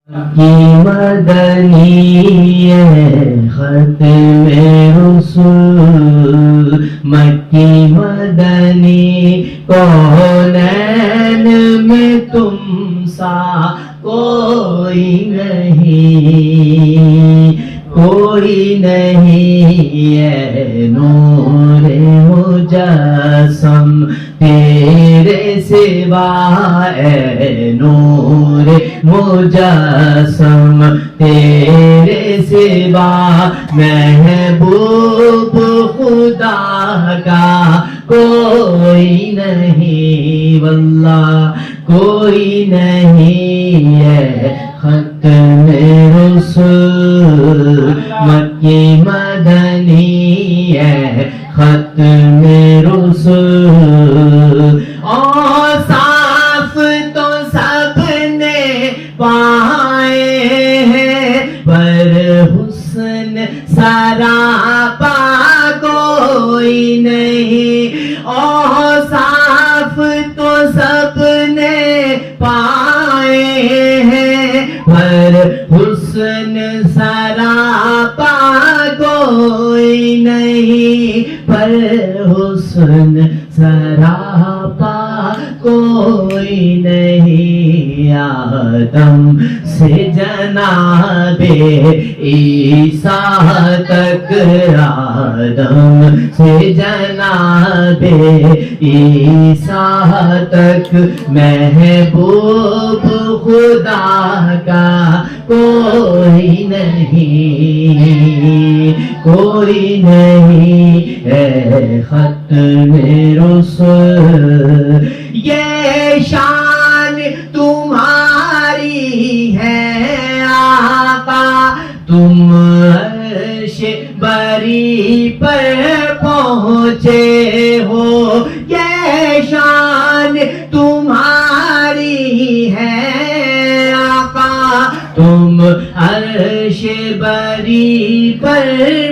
کی مدنی ختم رسول مکی مدنی کونین میں تم سا کوئی نہیں ہے نور مجسم تیرے سوا ہے نور مجسم تیرے سوا محبوب خدا کا کوئی نہیں واللہ کوئی نہیں ہے ختم رسول مکی مدنی ہے ختم رسول اور صاف تو سب نے پائے ہیں پر حسن سراپا کوئی نہیں اور صاف تو سب نے پائے ہیں پر حسن سراپا کوئی نہیں پر حسن سراپا کوئی نہیں آدم سے جناب عیسیٰ تک آدم سے جناب عیسیٰ تک محبوب خدا کا کوئی نہیں ہے ختم رسول یہ شان تمہاری ہے آقا تم عرش بری پر پہنچے ہو یہ شان تمہاری ہے آقا تم عرش بری پر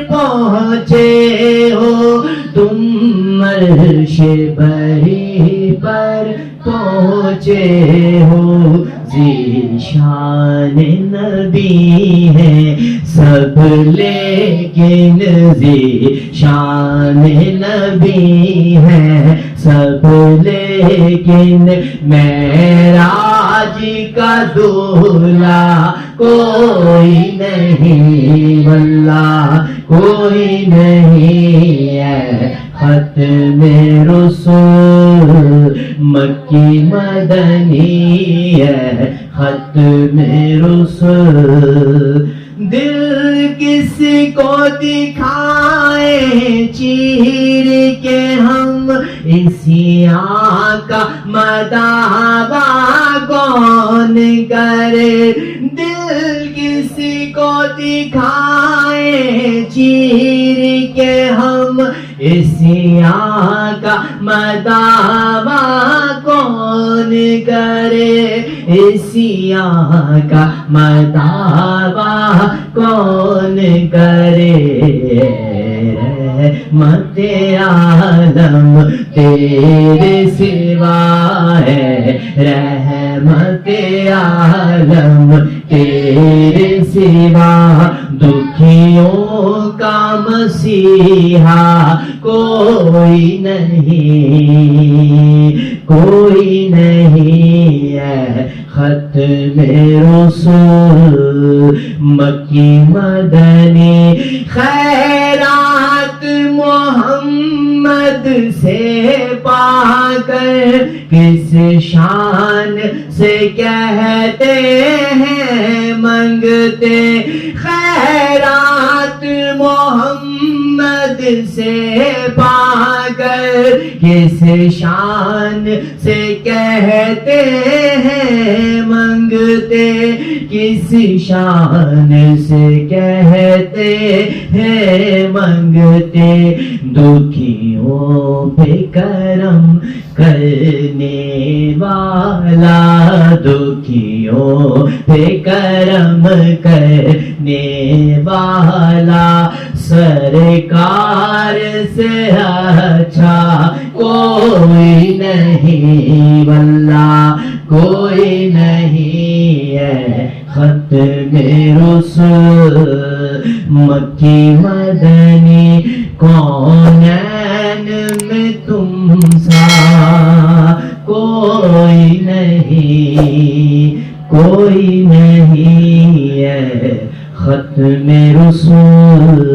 پہنچے ہو تم عرش بری پر پہنچے ہو ذیشان نبی ہے سب لیکن ذیشان نبی ہے سب لیکن معراج کا دولہ کوئی نہیں واللہ کوئی نہیں ہے ختم رسول مکی مدنی ہے ختم رسول دل کسی کو دکھائے چیر کے ہم اسی آقا مداوا کون کرے دل کسی کو دکھائے چیر کے ہم اسی آقا مداوا کون کرے اسی آقا مداوا کون کرے رحمت عالم تیرے سوا ہے رحمت عالم تیرے سوا دکھیوں کا مسیحا کوئی نہیں ہے ختم رسول مکی مدنی خیرات محمد سے پا کر کس شان سے کہتے ہیں منگتے خیرات محمد سے پا کر کس شان سے کہتے ہیں منگتے کس شان سے کہتے ہیں منگتے دکھیوں پہ کرم کرنے والا دکھیوں پہ کرم کرنے والا سرکار سے اچھا کوئی نہیں واللہ کوئی نہیں ہے ختم رسول مکی مدنی کونین میں تم سا کوئی نہیں ہے ختم رسول